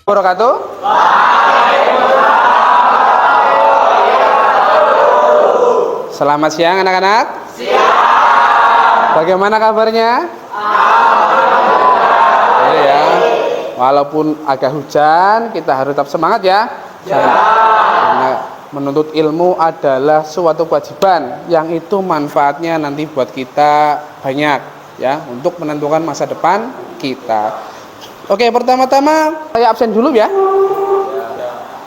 Wabarakatuh. Selamat siang anak-anak. Siang. Bagaimana kabarnya? Ya, walaupun agak hujan, kita harus tetap semangat ya. Karena menuntut ilmu adalah suatu kewajiban yang itu manfaatnya nanti buat kita banyak ya, untuk menentukan masa depan kita. Oke, pertama-tama saya absen dulu ya.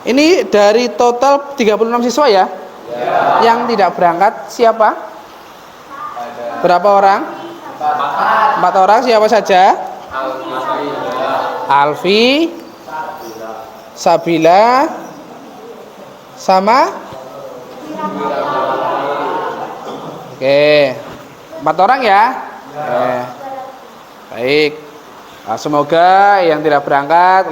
Ini dari total 36 siswa ya. Yang tidak berangkat siapa? Berapa orang? 4 orang. Siapa saja? Alfi, Sabila, sama? Oke, 4 orang ya. Oke. Baik. Nah, semoga yang tidak berangkat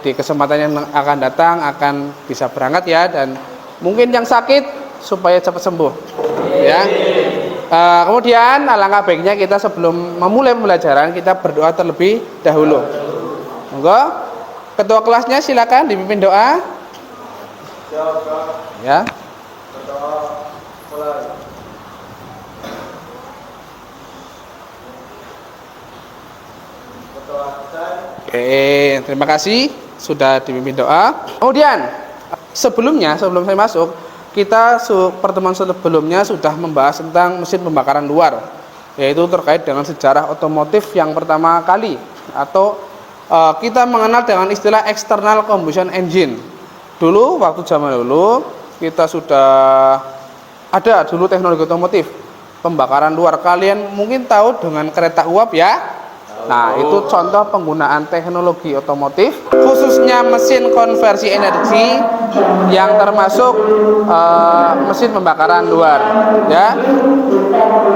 di kesempatan yang akan datang akan bisa berangkat ya, dan mungkin yang sakit supaya cepat sembuh ya. Kemudian alangkah baiknya kita sebelum memulai pembelajaran kita berdoa terlebih dahulu. Monggo ketua kelasnya silakan dipimpin doa ya. Oke, terima kasih sudah dipimpin doa. Kemudian sebelum saya masuk, kita pertemuan sebelumnya sudah membahas tentang mesin pembakaran luar, yaitu terkait dengan sejarah otomotif yang pertama kali, atau kita mengenal dengan istilah external combustion engine. Dulu waktu zaman dulu kita sudah ada dulu teknologi otomotif pembakaran luar. Kalian mungkin tahu dengan kereta uap ya. Nah, itu contoh penggunaan teknologi otomotif, khususnya mesin konversi energi yang termasuk mesin pembakaran luar ya.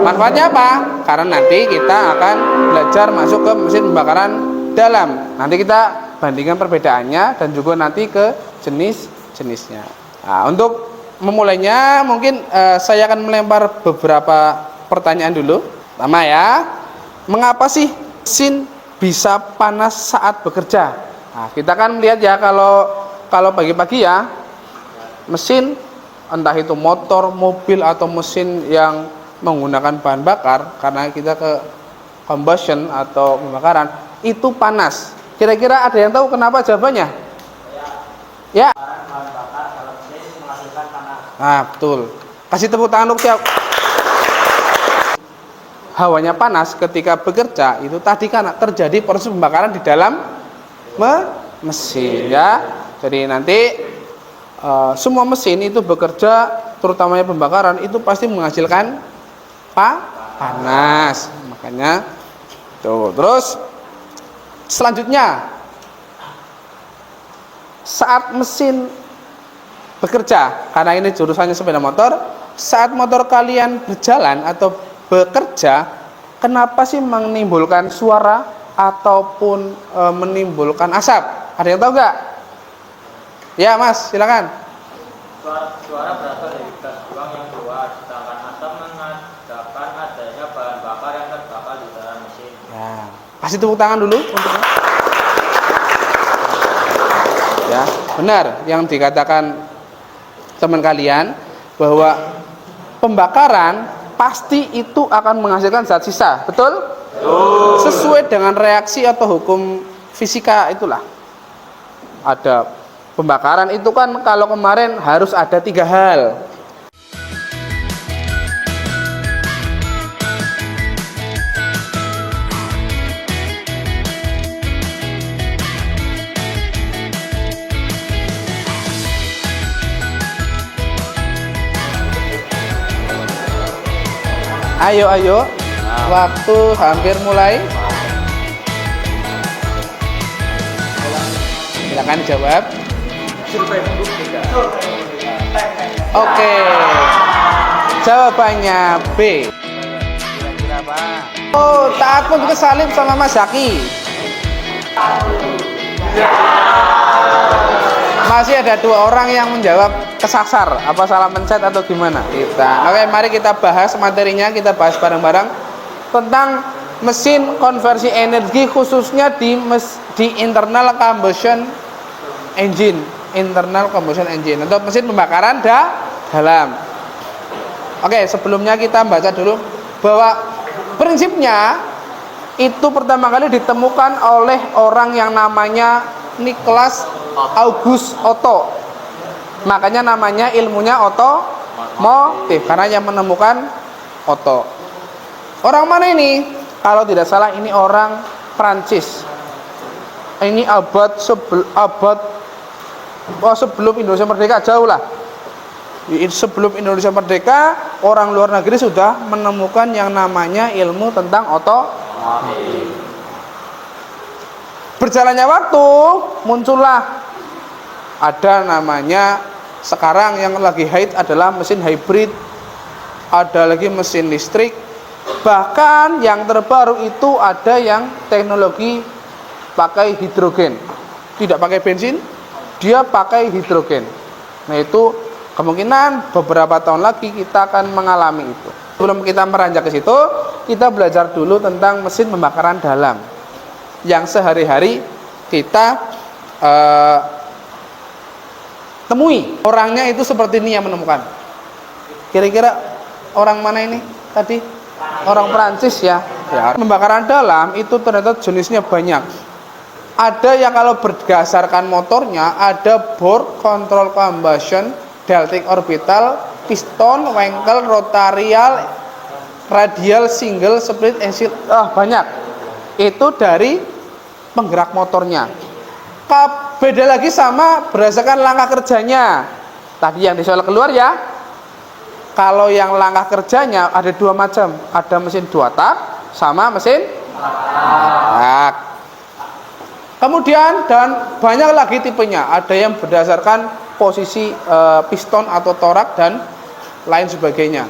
Manfaatnya apa? Karena nanti kita akan belajar masuk ke mesin pembakaran dalam. Nanti kita bandingkan perbedaannya dan juga nanti ke jenis-jenisnya. Nah, untuk memulainya mungkin saya akan melempar beberapa pertanyaan dulu. Pertama ya, mengapa sih mesin bisa panas saat bekerja? Nah, kita kan melihat ya, kalau pagi-pagi ya, mesin entah itu motor, mobil atau mesin yang menggunakan bahan bakar, karena kita ke combustion atau pembakaran, itu panas. Kira-kira ada yang tahu kenapa jawabannya? Ya. Nah, betul. Kasih tepuk tangan untuk siap. Hawanya panas ketika bekerja itu tadi kan terjadi proses pembakaran di dalam mesin ya. Jadi nanti semua mesin itu bekerja, terutamanya pembakaran itu pasti menghasilkan panas. Makanya tuh. Terus selanjutnya, saat mesin bekerja, karena ini jurusannya sepeda motor, saat motor kalian berjalan atau bekerja, kenapa sih menimbulkan suara ataupun menimbulkan asap? Ada yang tahu nggak? Ya Mas, silakan. Suara berasal dari gas buang yang keluar, sedangkan asap menandakan adanya bahan bakar yang terbakar di dalam mesin. Ya, kasih tepuk tangan dulu untuknya. Ya, benar yang dikatakan teman kalian bahwa pembakaran pasti itu akan menghasilkan zat sisa, betul? Sesuai dengan reaksi atau hukum fisika itulah. Ada pembakaran itu kan, kalau kemarin harus ada 3 hal. Ayo, waktu hampir mulai. Silakan jawab. Oke, jawabannya B. Kira-kira apa? Oh, taat pun kesalib sama Mas Zaki. Masih ada 2 orang yang menjawab kesasar. Apa salah pencet atau gimana? Oke, mari kita bahas materinya. Kita bahas bareng-bareng tentang mesin konversi energi, khususnya di internal combustion engine, internal combustion engine, untuk mesin pembakaran dalam. Oke, sebelumnya kita baca dulu bahwa prinsipnya itu pertama kali ditemukan oleh orang yang namanya Nicholas August Otto. Makanya namanya ilmunya otomotif, karena yang menemukan Otto. Orang mana ini? Kalau tidak salah ini orang Prancis. Ini sebelum Indonesia merdeka, jauh lah. Sebelum Indonesia merdeka, orang luar negeri sudah menemukan yang namanya ilmu tentang otomotif. Berjalannya waktu, muncullah ada namanya sekarang yang lagi hit adalah mesin hybrid, ada lagi mesin listrik, bahkan yang terbaru itu ada yang teknologi pakai hidrogen, tidak pakai bensin, dia pakai hidrogen. Nah itu kemungkinan beberapa tahun lagi kita akan mengalami itu. Sebelum kita meranjak ke situ, kita belajar dulu tentang mesin pembakaran dalam yang sehari-hari kita temui. Orangnya itu seperti ini yang menemukan. Kira-kira orang mana ini tadi? Orang Prancis ya. Pembakaran dalam itu ternyata jenisnya banyak. Ada yang kalau berdasarkan motornya ada bore, control combustion, deltic orbital, piston, wankel, rotarial, radial, single, split, engine. Banyak. Itu dari penggerak motornya. Beda lagi sama berdasarkan langkah kerjanya. Tadi yang di soal keluar ya. Kalau yang langkah kerjanya ada dua macam. Ada mesin 2 tak sama mesin 4 tak. Kemudian dan banyak lagi tipenya. Ada yang berdasarkan posisi piston atau torak dan lain sebagainya.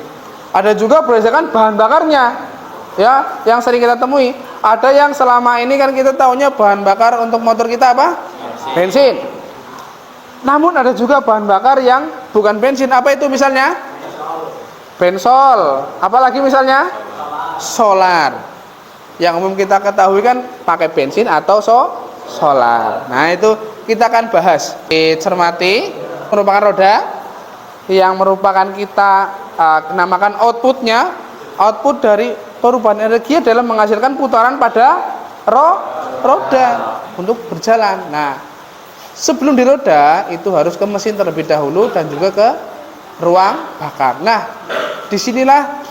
Ada juga berdasarkan bahan bakarnya. Ya, yang sering kita temui. Ada yang selama ini kan kita tahunya bahan bakar untuk motor kita apa? Bensin. Namun ada juga bahan bakar yang bukan bensin. Apa itu misalnya? Bensol. Apalagi misalnya? Solar. Yang umum kita ketahui kan pakai bensin atau solar. Nah itu kita akan bahas. Cermati merupakan roda yang merupakan kita namakan outputnya. Output dari perubahan energi adalah menghasilkan putaran pada roda untuk berjalan. Nah, sebelum di roda itu harus ke mesin terlebih dahulu dan juga ke ruang bakar. Nah, disinilah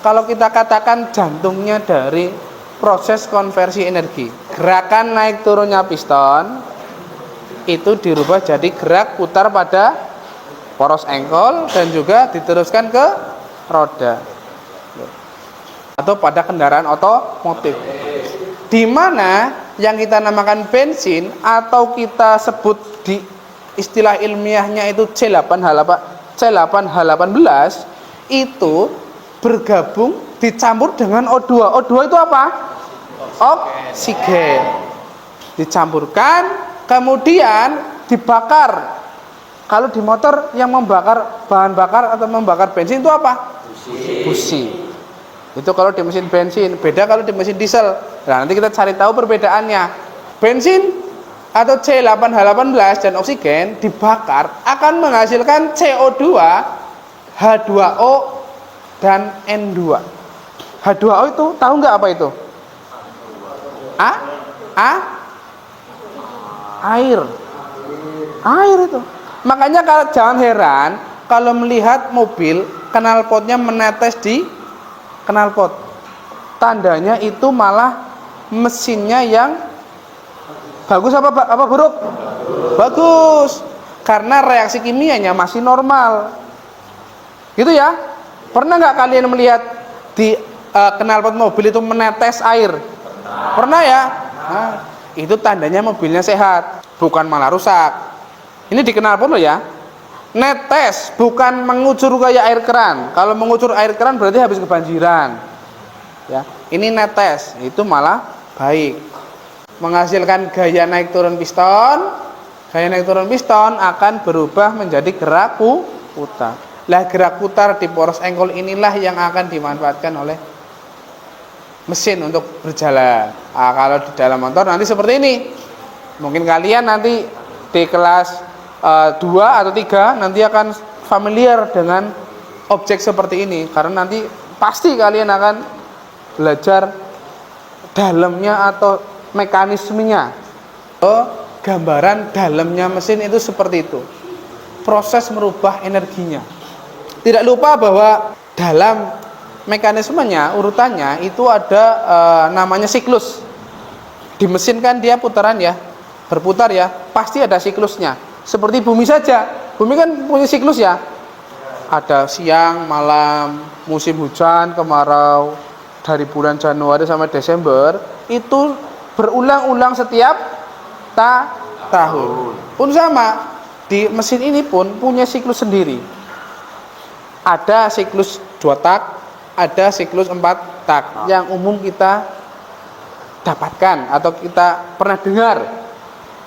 kalau kita katakan jantungnya dari proses konversi energi. Gerakan naik turunnya piston itu dirubah jadi gerak putar pada poros engkol dan juga diteruskan ke roda atau pada kendaraan otomotif, di mana yang kita namakan bensin atau kita sebut di istilah ilmiahnya itu C8H18 itu bergabung dicampur dengan O2. O2 itu apa? Oksigen. Dicampurkan kemudian dibakar. Kalau di motor yang membakar bahan bakar atau membakar bensin itu apa? Busi. Itu kalau di mesin bensin. Beda kalau di mesin diesel. Nah, nanti kita cari tahu perbedaannya. Bensin atau C8H18 dan oksigen dibakar akan menghasilkan CO2, H2O dan N2. H2O itu tahu nggak apa itu? Air itu. Makanya kalau jangan heran kalau melihat mobil knalpotnya menetes di knalpot. Tandanya itu malah mesinnya yang bagus apa buruk? Bagus. Karena reaksi kimianya masih normal. Gitu ya? Pernah nggak kalian melihat di knalpot mobil itu menetes air? Pernah ya? Nah, itu tandanya mobilnya sehat, bukan malah rusak. Ini di knalpot loh ya. Netes, bukan mengucur kayak air keran. Kalau mengucur air keran berarti habis kebanjiran. Ya, ini netes, itu malah baik. Menghasilkan gaya naik turun piston. Gaya naik turun piston akan berubah menjadi gerak putar. Lah gerak putar di poros engkol inilah yang akan dimanfaatkan oleh mesin untuk berjalan. Nah, kalau di dalam motor nanti seperti ini. Mungkin kalian nanti di kelas 2 atau 3 nanti akan familiar dengan objek seperti ini, karena nanti pasti kalian akan belajar dalamnya atau mekanismenya. Gambaran dalamnya mesin itu seperti itu, proses merubah energinya. Tidak lupa bahwa dalam mekanismenya, urutannya itu ada namanya siklus. Di mesin kan dia putaran ya, berputar ya, pasti ada siklusnya. Seperti bumi saja, bumi kan punya siklus ya, ada siang, malam, musim hujan, kemarau, dari bulan Januari sampai Desember itu berulang-ulang setiap tahun. Pun sama, di mesin ini pun punya siklus sendiri. Ada siklus 2 tak, ada siklus 4 tak yang umum kita dapatkan atau kita pernah dengar.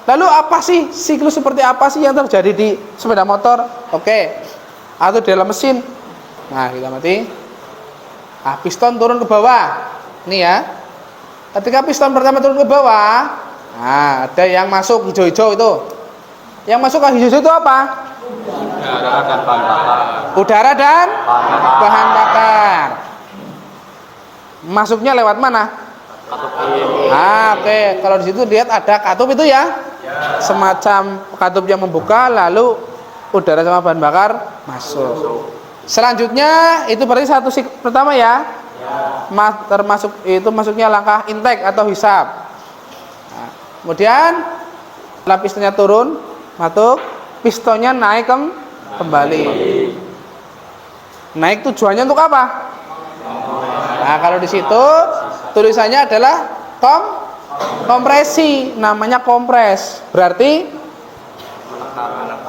Lalu apa sih siklus seperti apa sih yang terjadi di sepeda motor? Oke. Atau di dalam mesin. Nah, kita mati. Piston turun ke bawah. Ini ya. Ketika piston pertama turun ke bawah, nah, ada yang masuk hijau-hijau itu. Yang masuk ke hijau-hijau itu apa? Udara dan bahan bakar. Udara dan bahan bakar. Masuknya lewat mana? Oke. Kalau di situ lihat ada katup itu ya. Semacam katup yang membuka, lalu udara sama bahan bakar masuk. Selanjutnya itu berarti satu pertama ya. Termasuk itu masuknya langkah intake atau hisap. Nah, kemudian pistonnya turun, masuk, pistonnya naik kembali. Naik tujuannya untuk apa? Nah, kalau di situ tulisannya adalah kompresi, namanya kompres. Berarti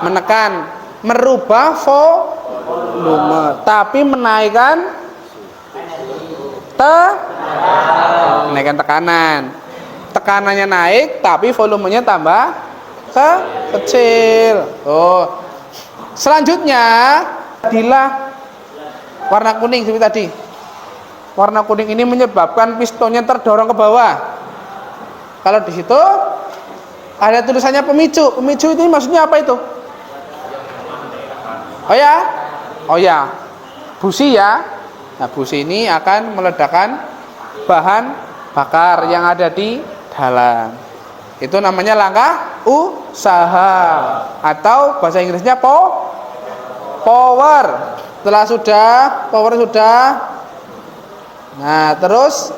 menekan, merubah volume, tapi menaikkan tekanan. Tekanannya naik, tapi volumenya tambah kecil. Selanjutnya, jadilah warna kuning seperti tadi. Warna kuning ini menyebabkan pistonnya terdorong ke bawah. Kalau di situ ada tulisannya pemicu. Pemicu itu maksudnya apa itu? Oh ya, busi ya. Nah, busi ini akan meledakkan bahan bakar yang ada di dalam. Itu namanya langkah usaha atau bahasa Inggrisnya power. Setelah power sudah. Nah, terus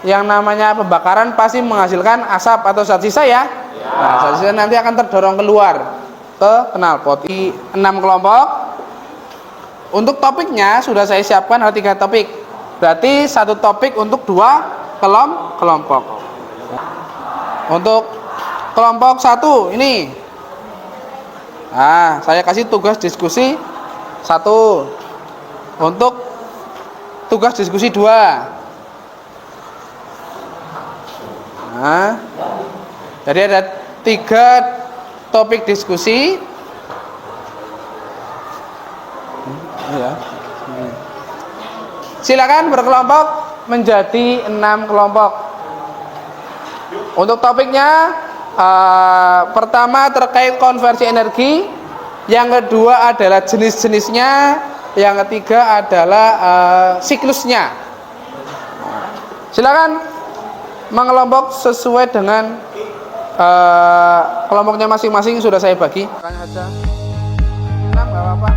yang namanya pembakaran pasti menghasilkan asap atau zat sisa ya. Nah, zat sisa nanti akan terdorong keluar ke knalpot. Di 6 kelompok. Untuk topiknya sudah saya siapkan ada 3 topik. Berarti 1 topik untuk 2 kelompok. Untuk kelompok 1 ini. Nah, saya kasih tugas diskusi 1. Untuk tugas diskusi 2. Nah, jadi ada 3 topik diskusi. Silakan berkelompok menjadi 6 kelompok. Untuk topiknya pertama terkait konversi energi, yang kedua adalah jenis-jenisnya, yang ketiga adalah siklusnya. Silakan mengelompok sesuai dengan kelompoknya masing-masing sudah saya bagi. Tanya aja. 6 nggak apa-apa.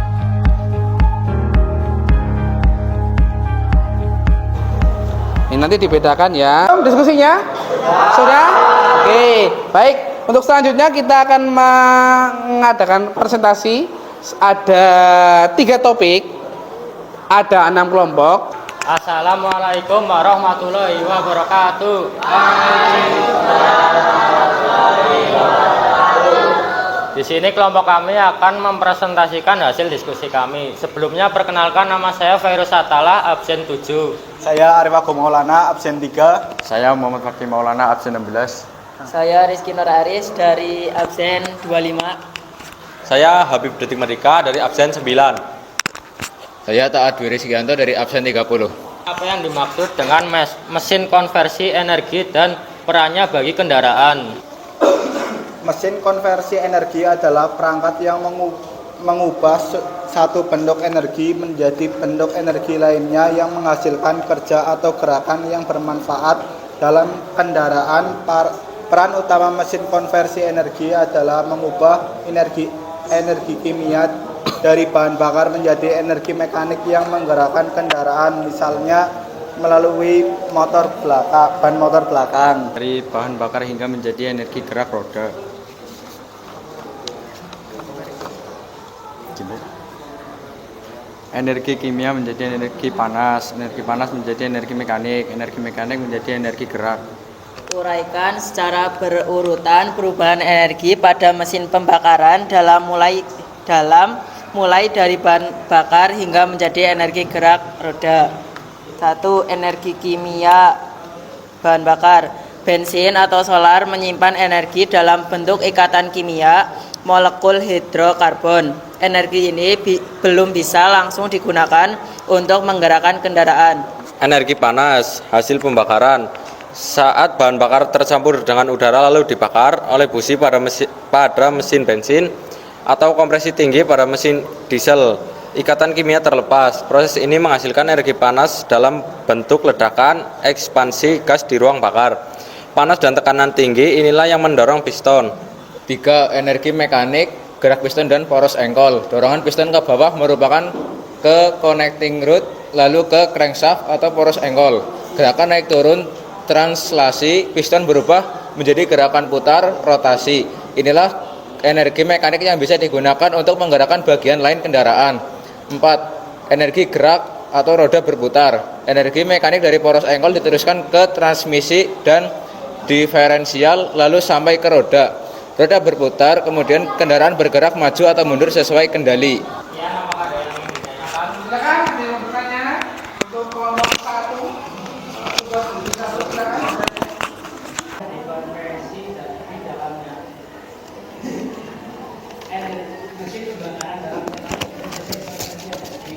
Ini nanti dibedakan ya. Diskusinya sudah? Oke, baik. Untuk selanjutnya kita akan mengadakan presentasi. Ada 3 topik, ada 6 kelompok. Assalamualaikum warahmatullahi wabarakatuh. Di sini kelompok kami akan mempresentasikan hasil diskusi kami. Sebelumnya perkenalkan, nama saya Fairuz Atalah, absen 7. Saya Arif Agung Maulana, absen 3. Saya Muhammad Fakih Maulana, absen 16. Saya Rizky Nur Aris dari absen 25. Saya Habib Detik Merdeka dari absen 9. Saya Taat Dwi Rizkianto dari absen 30. Apa yang dimaksud dengan mesin konversi energi dan perannya bagi kendaraan? Mesin konversi energi adalah perangkat yang mengubah satu bentuk energi menjadi bentuk energi lainnya yang menghasilkan kerja atau gerakan yang bermanfaat dalam kendaraan. Peran utama mesin konversi energi adalah mengubah energi kimia dari bahan bakar menjadi energi mekanik yang menggerakkan kendaraan, misalnya melalui ban motor belakang. Dari bahan bakar hingga menjadi energi gerak roda. Energi kimia menjadi energi panas menjadi energi mekanik menjadi energi gerak. Uraikan secara berurutan perubahan energi pada mesin pembakaran mulai dari bahan bakar hingga menjadi energi gerak roda. 1. Energi kimia bahan bakar. Bensin atau solar menyimpan energi dalam bentuk ikatan kimia molekul hidrokarbon. Energi ini belum bisa langsung digunakan untuk menggerakkan kendaraan. Energi panas hasil pembakaran. Saat bahan bakar tercampur dengan udara lalu dibakar oleh busi pada mesin bensin atau kompresi tinggi pada mesin diesel, ikatan kimia terlepas. Proses ini menghasilkan energi panas dalam bentuk ledakan ekspansi gas di ruang bakar. Panas dan tekanan tinggi inilah yang mendorong piston. 3. Energi mekanik, gerak piston dan poros engkol. Dorongan piston ke bawah merupakan ke connecting rod lalu ke crankshaft atau poros engkol. Gerakan naik turun translasi piston berubah menjadi gerakan putar rotasi. Inilah energi mekanik yang bisa digunakan untuk menggerakkan bagian lain kendaraan. 4. Energi gerak atau roda berputar. Energi mekanik dari poros engkol diteruskan ke transmisi dan diferensial lalu sampai ke roda. Roda berputar, kemudian kendaraan bergerak maju atau mundur sesuai kendali. Ya, apakah ada yang ingin ditanyakan? Silakan ada yang bertanya untuk kelompok 1. Tugas bisa silakan. Konversi dari dalamnya. Mesin pembakaran dalam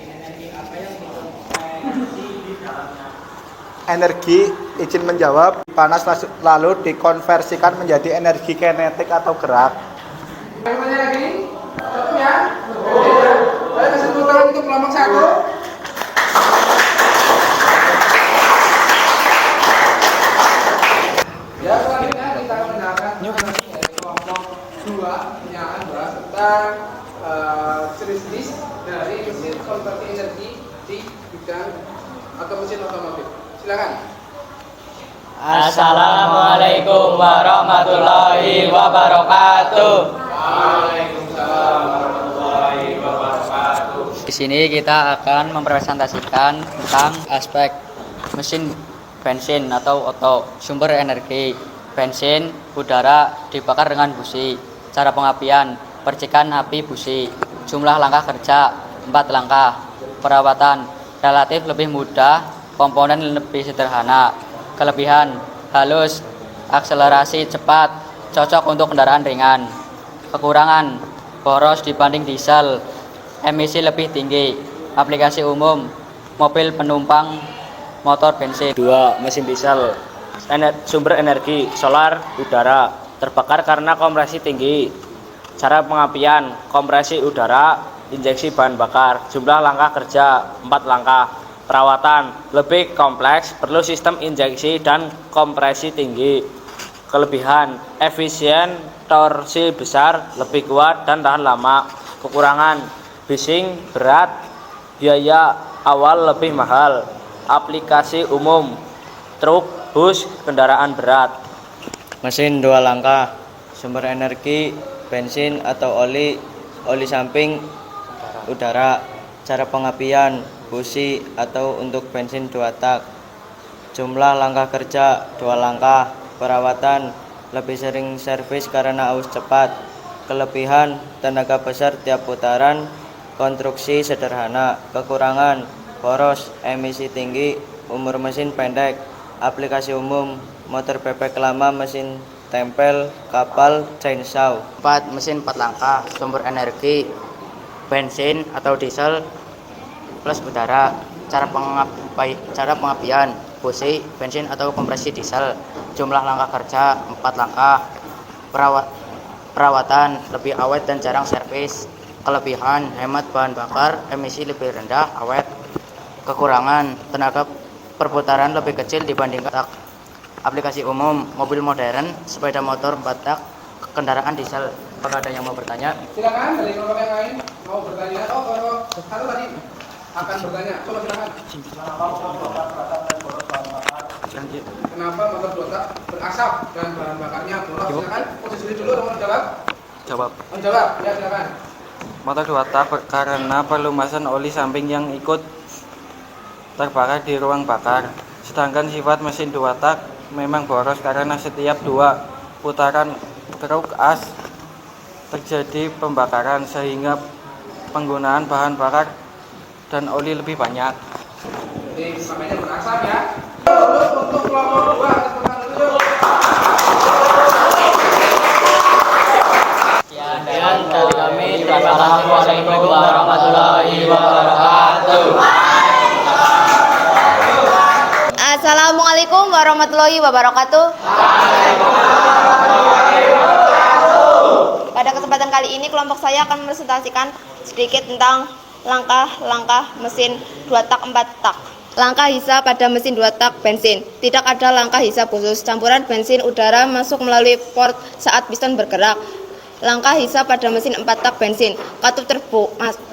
energi apa yang dikonversi di dalamnya? Energi, izin menjawab, panas lalu dikonversikan menjadi energi kinetik atau gerak. Ada yang tanya lagi? Satu ya? Ayo kasih tepuk tangan untuk kelompok 1. Ya, selanjutnya kita mendengarkan dari kelompok 2 yang akan bahas tentang jenis-jenis dari mesin konversi energi di bidang atau mesin otomotif. Silakan. Assalamualaikum warahmatullahi wabarakatuh. Waalaikumsalam warahmatullahi wabarakatuh. Di sini kita akan mempresentasikan tentang aspek mesin bensin atau oto, sumber energi. Bensin, udara dibakar dengan busi. Cara pengapian, percikan api busi. Jumlah langkah kerja 4 langkah. Perawatan relatif lebih mudah, komponen lebih sederhana. Kelebihan, halus, akselerasi cepat, cocok untuk kendaraan ringan. Kekurangan, boros dibanding diesel, emisi lebih tinggi. Aplikasi umum, mobil penumpang, motor bensin. 2. Mesin diesel. Sumber energi, solar, udara. Terbakar karena kompresi tinggi. Cara pengapian, kompresi udara, injeksi bahan bakar. Jumlah langkah kerja 4 langkah. Perawatan lebih kompleks, perlu sistem injeksi dan kompresi tinggi. Kelebihan, efisien, torsi besar, lebih kuat dan tahan lama. Kekurangan, bising, berat, biaya awal lebih mahal. Aplikasi umum, truk, bus, kendaraan berat. Mesin 2 langkah. Sumber energi, bensin atau oli samping, udara. Cara pengapian, busi atau untuk bensin 2 tak. Jumlah langkah kerja 2 langkah. Perawatan lebih sering servis karena aus cepat. Kelebihan, tenaga besar tiap putaran. Konstruksi sederhana. Kekurangan, boros, emisi tinggi, umur mesin pendek. Aplikasi umum, motor bebek lama, mesin tempel, kapal, chainsaw. 4. Mesin 4 langkah. Sumber energi, bensin atau diesel plus udara. Cara pengapian, busi, bensin atau kompresi diesel. Jumlah langkah kerja 4 langkah. perawatan, lebih awet dan jarang servis. Kelebihan, hemat bahan bakar, emisi lebih rendah, awet. Kekurangan, tenaga perputaran lebih kecil dibandingkan aplikasi umum, mobil modern, sepeda motor 4 tak, kendaraan diesel. Apakah ada yang mau bertanya? Silakan dari kelompok yang lain mau bertanya. Oh, kalau satu tadi akan bertanya. Coba silakan. Kenapa motor 2 tak berasap dan bahan bakarnya boros? Silakan. Posisi dulu nomor jawab. Jawab. Menjawab. Ya, silakan. Motor 2 tak karena pelumasan oli samping yang ikut terbakar di ruang bakar. Sedangkan sifat mesin 2 tak memang boros karena setiap 2 putaran truk as terjadi pembakaran sehingga penggunaan bahan bakar dan oli lebih banyak. Jadi makanya berasap ya. Terus untuk kelompok 2 tepuk tangan dulu. Sekian dari kami. Terima kasih. Wassalamualaikum warahmatullahi wabarakatuh. Assalamualaikum warahmatullahi wabarakatuh. Pada kesempatan kali ini kelompok saya akan presentasikan sedikit tentang langkah-langkah mesin 2 tak 4 tak. Langkah hisa pada mesin 2 tak bensin. Tidak ada langkah hisa khusus. Campuran bensin udara masuk melalui port saat piston bergerak. Langkah hisa pada mesin 4 tak bensin.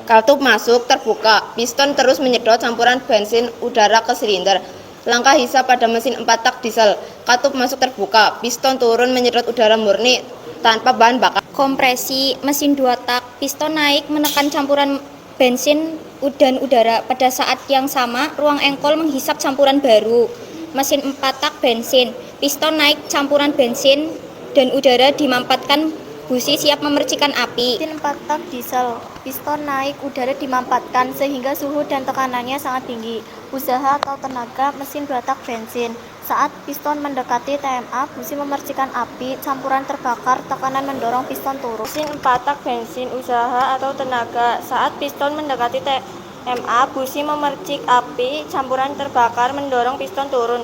Katup masuk terbuka. Piston terus menyedot campuran bensin udara ke silinder. Langkah hisa pada mesin 4 tak diesel. Katup masuk terbuka. Piston turun menyedot udara murni tanpa bahan bakar. Kompresi mesin 2 tak, piston naik menekan campuran bensin dan udara. Pada saat yang sama, ruang engkol menghisap campuran baru. Mesin 4 tak bensin, piston naik campuran bensin dan udara dimampatkan busi siap memercikan api. Mesin 4 tak diesel. Piston naik, udara dimampatkan sehingga suhu dan tekanannya sangat tinggi. Usaha atau tenaga mesin 2 tak bensin. Saat piston mendekati TMA, busi memercikan api, campuran terbakar, tekanan mendorong piston turun. Mesin 4 tak bensin, usaha atau tenaga. Saat piston mendekati TMA, busi memercik api, campuran terbakar, mendorong piston turun.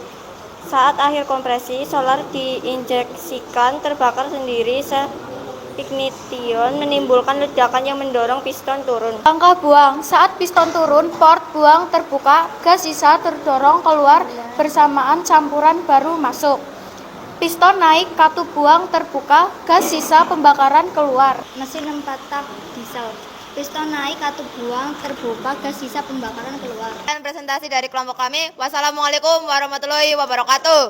Saat akhir kompresi, solar diinjeksikan, terbakar sendiri, ignition menimbulkan ledakan yang mendorong piston turun. Langkah buang, saat piston turun, port buang terbuka, gas sisa terdorong keluar bersamaan campuran baru masuk. Piston naik, katup buang terbuka, gas sisa pembakaran keluar. Mesin 4 tak diesel. Piston naik, katup buang terbuka, gas sisa pembakaran keluar. Dan presentasi dari kelompok kami. Wassalamualaikum warahmatullahi wabarakatuh.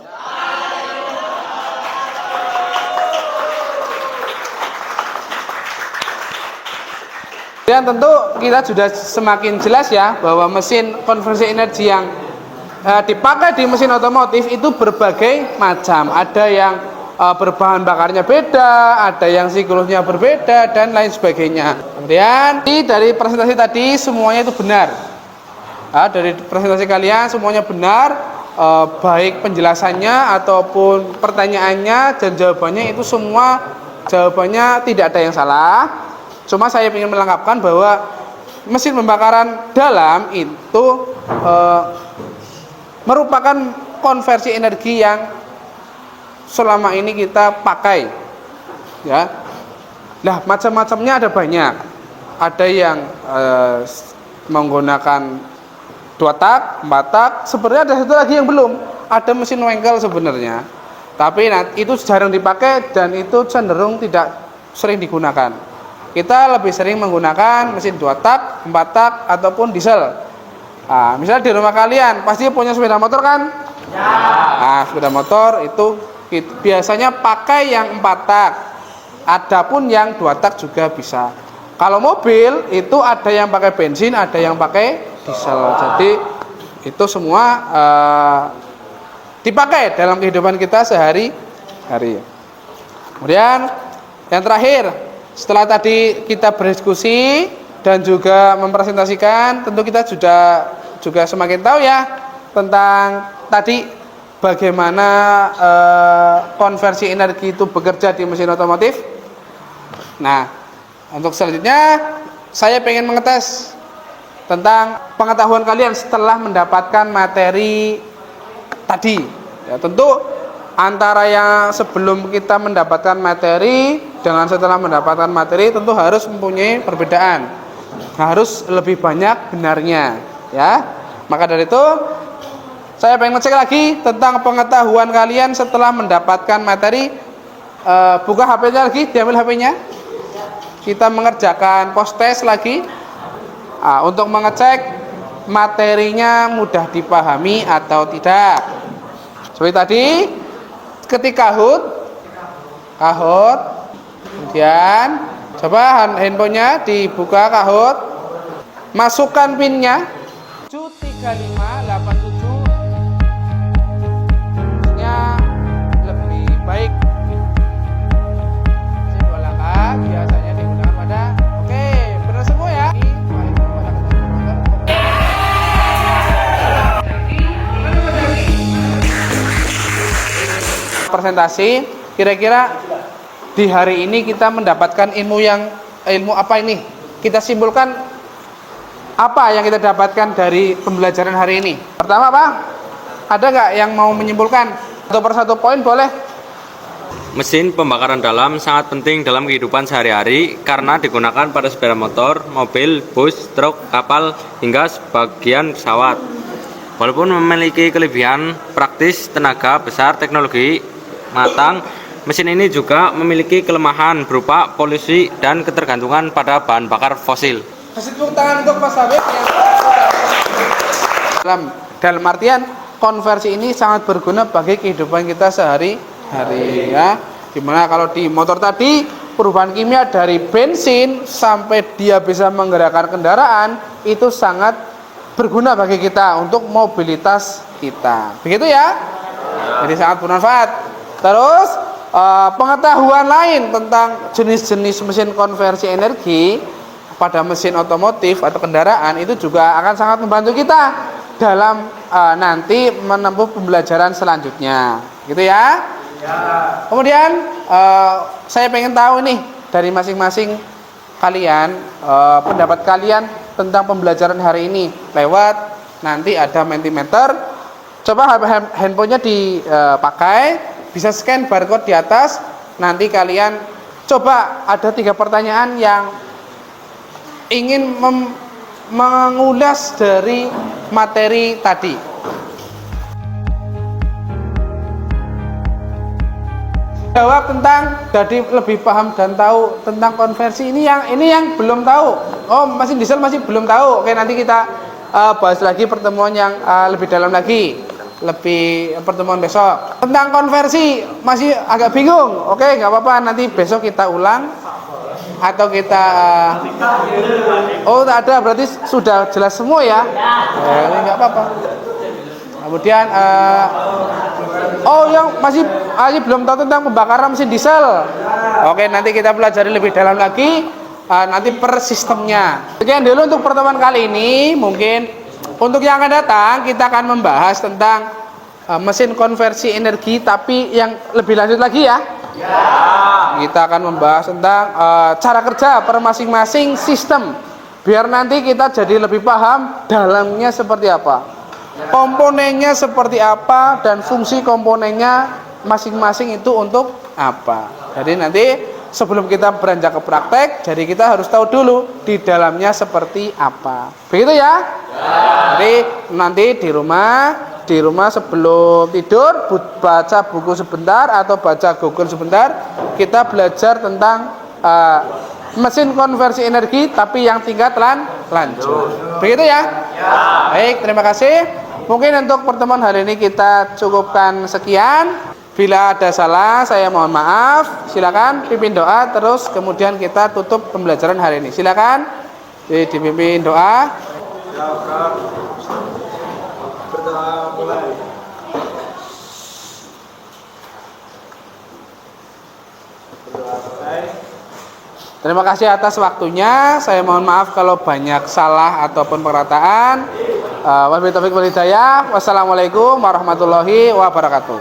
Dan tentu kita sudah semakin jelas ya bahwa mesin konversi energi yang dipakai di mesin otomotif itu berbagai macam. Ada yang berbahan bakarnya beda, ada yang siklusnya berbeda dan lain sebagainya. Kemudian dari presentasi tadi semuanya itu benar. Dari presentasi kalian semuanya benar, baik penjelasannya ataupun pertanyaannya dan jawabannya itu semua jawabannya tidak ada yang salah. Cuma saya ingin melengkapkan bahwa mesin pembakaran dalam itu merupakan konversi energi yang selama ini kita pakai, ya. Nah, macam-macamnya ada banyak. Ada yang menggunakan 2 tak, 4 tak. Sebenarnya ada satu lagi yang belum. Ada mesin wengkel sebenarnya. Tapi itu jarang dipakai dan itu cenderung tidak sering digunakan. Kita lebih sering menggunakan mesin 2 tak, 4 tak, ataupun diesel. Nah, misalnya di rumah kalian pasti punya sepeda motor kan? Ya. Nah, sepeda motor itu biasanya pakai yang 4 tak. Adapun yang 2 tak juga bisa. Kalau mobil itu ada yang pakai bensin, ada yang pakai diesel. Jadi itu semua dipakai dalam kehidupan kita sehari-hari. Kemudian yang terakhir, setelah tadi kita berdiskusi dan juga mempresentasikan, tentu kita juga semakin tahu ya tentang tadi bagaimana konversi energi itu bekerja di mesin otomotif. Nah, untuk selanjutnya saya pengen mengetes tentang pengetahuan kalian setelah mendapatkan materi tadi. Ya, tentu antara yang sebelum kita mendapatkan materi dengan setelah mendapatkan materi tentu harus mempunyai perbedaan. Harus lebih banyak benarnya, ya. Maka dari itu saya pengen ngecek lagi tentang pengetahuan kalian setelah mendapatkan materi. Buka HP-nya lagi, diambil HP-nya. Kita mengerjakan post test lagi untuk mengecek materinya mudah dipahami atau tidak. Seperti tadi, ketik Kahoot, kemudian coba handphonenya dibuka Kahoot, masukkan pinnya 73587. Nya lebih baik. Mesin 2 langkah biasanya digunakan pada. Oke, benar semua ya. Presentasi, kira-kira di hari ini kita mendapatkan ilmu apa ini? Kita simpulkan apa yang kita dapatkan dari pembelajaran hari ini. Pertama apa? Ada nggak yang mau menyimpulkan? Satu persatu poin boleh. Mesin pembakaran dalam sangat penting dalam kehidupan sehari-hari karena digunakan pada sepeda motor, mobil, bus, truk, kapal, hingga sebagian pesawat. Walaupun memiliki kelebihan praktis, tenaga besar, teknologi matang, mesin ini juga memiliki kelemahan berupa polusi dan ketergantungan pada bahan bakar fosil. Kasih tepuk tangan untuk Mas Habib yang dalam artian konversi ini sangat berguna bagi kehidupan kita sehari-hari, ya. Dimana kalau di motor tadi perubahan kimia dari bensin sampai dia bisa menggerakkan kendaraan itu sangat berguna bagi kita untuk mobilitas kita. Begitu ya? Jadi sangat bermanfaat. Terus pengetahuan lain tentang jenis-jenis mesin konversi energi pada mesin otomotif atau kendaraan itu juga akan sangat membantu kita dalam nanti menempuh pembelajaran selanjutnya, gitu ya. Kemudian saya pengen tahu nih dari masing-masing kalian pendapat kalian tentang pembelajaran hari ini lewat nanti ada Mentimeter. Coba handphonenya dipakai. Bisa scan barcode di atas. Nanti kalian coba ada 3 pertanyaan yang ingin mengulas dari materi tadi. Jawab tentang jadi lebih paham dan tahu tentang konversi ini yang belum tahu. Oh, mesin diesel masih belum tahu. Oke, nanti kita bahas lagi pertemuan yang lebih dalam lagi. Pertemuan besok tentang konversi masih agak bingung. Oke, nggak apa-apa, nanti besok kita ulang atau kita oh tak ada, berarti sudah jelas semua ya. Nggak apa-apa. Kemudian yang masih belum tahu tentang pembakaran mesin diesel. Oke, nanti kita pelajari lebih dalam lagi nanti per sistemnya. Sekian dulu untuk pertemuan kali ini. Mungkin untuk yang akan datang kita akan membahas tentang mesin konversi energi, tapi yang lebih lanjut lagi ya. Kita akan membahas tentang cara kerja per masing-masing sistem, biar nanti kita jadi lebih paham dalamnya seperti apa, komponennya seperti apa, dan fungsi komponennya masing-masing itu untuk apa. Jadi nanti sebelum kita beranjak ke praktek, jadi kita harus tahu dulu di dalamnya seperti apa. Begitu ya? Jadi nanti di rumah sebelum tidur baca buku sebentar atau baca Google sebentar, kita belajar tentang mesin konversi energi tapi yang tingkat lanjut. Begitu ya? Baik, terima kasih. Mungkin untuk pertemuan hari ini kita cukupkan sekian. Bila ada salah, saya mohon maaf. Silakan pimpin doa, terus kemudian kita tutup pembelajaran hari ini. Silakan dipimpin doa. Berdoa mulai. Terima kasih atas waktunya. Saya mohon maaf kalau banyak salah ataupun perkataan. Wabillahi taufiq wal hidayah. Wassalamualaikum warahmatullahi wabarakatuh.